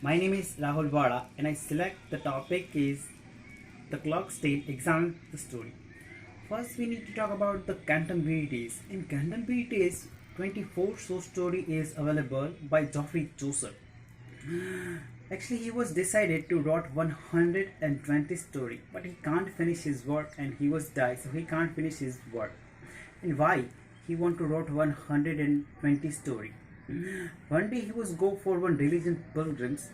My name is Rahul Vada and I select the topic is the clock's tale examine the story. First we need to talk about the Canterbury Tales. In Canterbury Tales, 24 short story is available by Geoffrey Chaucer. Actually he was decided to write 120 story but he can't finish his work and he was died so he can't finish his work. And why? He want to write 120 story. One day he was go for one religion pilgrims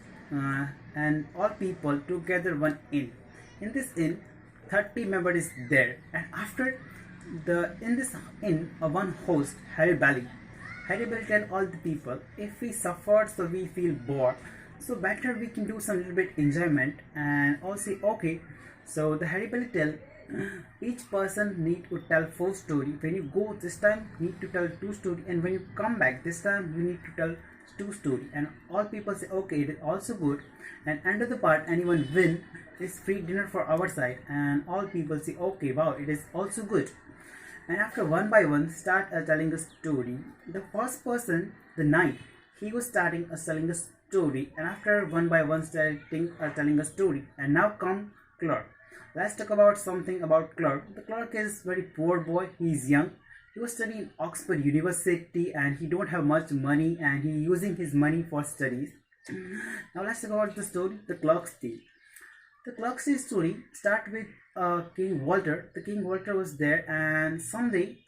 and all people together one inn. In this inn, 30 members is there and after the in this inn one host Harry Bailey. Harry Bailey tell all the people if we suffer so we feel bored so better we can do some little bit enjoyment and all say okay. So the Harry Bailey tell each person need to tell 4 story. When you go this time need to tell 2 story and when you come back this time you need to tell 2 story and all people say okay it is also good and end of the part anyone win is free dinner for our side and all people say okay wow it is also good. And after one by one start telling a story. The first person the knight he was starting telling a story and after one by one starting telling a story and now come clerk. Let's talk about something about clerk. The clerk is very poor boy. He is young. He was studying in Oxford University and he don't have much money and he using his money for studies. Now let's talk about the story, the clerk's tale. The clerk's tale story start with King Walter. The King Walter was there and someday,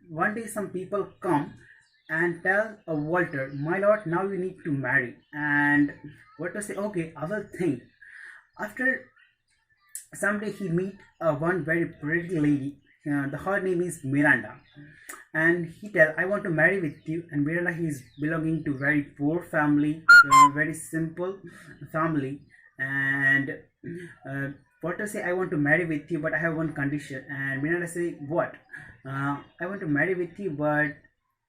one day some people come and tell Walter, my lord, now you need to marry. And Walter say, okay, I will think. After someday he meet one very pretty lady. Her name is Miranda, and he tell I want to marry with you. And Miranda he is belonging to very poor family, very simple family. And Potter say I want to marry with you, but I have one condition. And Miranda say what? I want to marry with you, but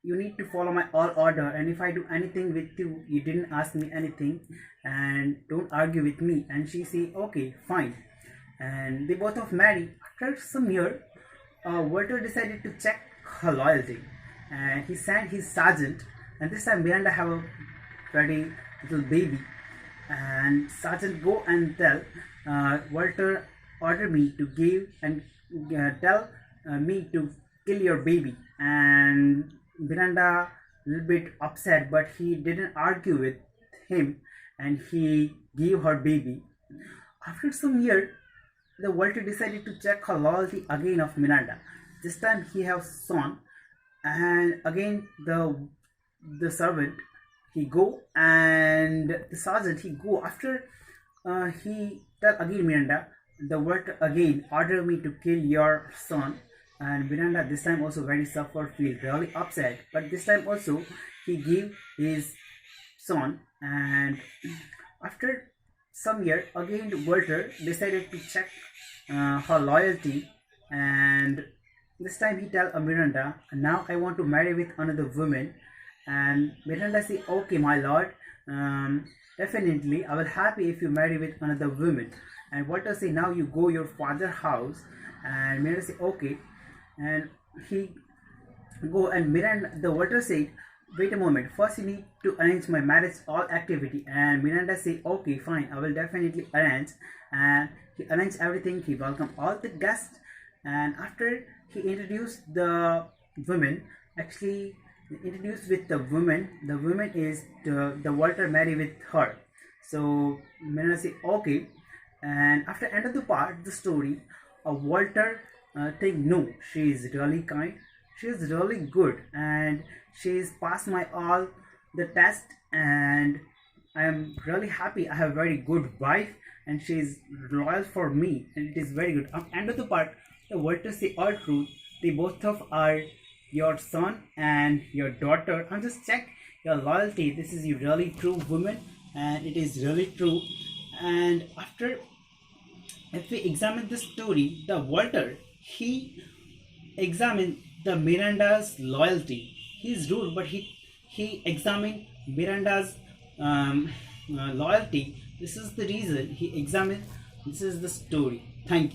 you need to follow my all order. And if I do anything with you, you didn't ask me anything, and don't argue with me. And she say okay, fine. And they both of marry. After some year, Walter decided to check her loyalty and he sent his sergeant, and this time Miranda have a very little baby and sergeant go and tell Walter order me to give and tell me to kill your baby. And Miranda little bit upset but he didn't argue with him and he gave her baby. After some year the Walter decided to check her loyalty again of Miranda. This time he have son and again the servant he go and the sergeant he go. After he tell again Miranda, the Walter again order me to kill your son. And Miranda this time also very suffer, feel really upset, but this time also he give his son. And after some year again Walter decided to check her loyalty and this time he tell Miranda now I want to marry with another woman. And Miranda say okay my lord, definitely I will happy if you marry with another woman. And Walter say now you go your father house. And Miranda say okay. And he go and Miranda the Walter said wait a moment, first you need to arrange my marriage all activity. And Miranda say okay fine, I will definitely arrange. And he arranged everything, he welcomed all the guests. And after he introduced the women, actually introduced with the woman is the Walter marry with her. So Miranda say okay. And after end of the part the story, Walter think no, she is really kind, she is really good, and she is passed my all the test, and I am really happy I have very good wife and she is loyal for me and it is very good. End of the part the Walter say all truth, they both of are your son and your daughter. And just check your loyalty, this is a really true woman and it is really true. And after if we examine the story, the Walter he examined the Miranda's loyalty. He is rude, but he examined Miranda's loyalty. This is the reason he examined. This is the story. Thank you.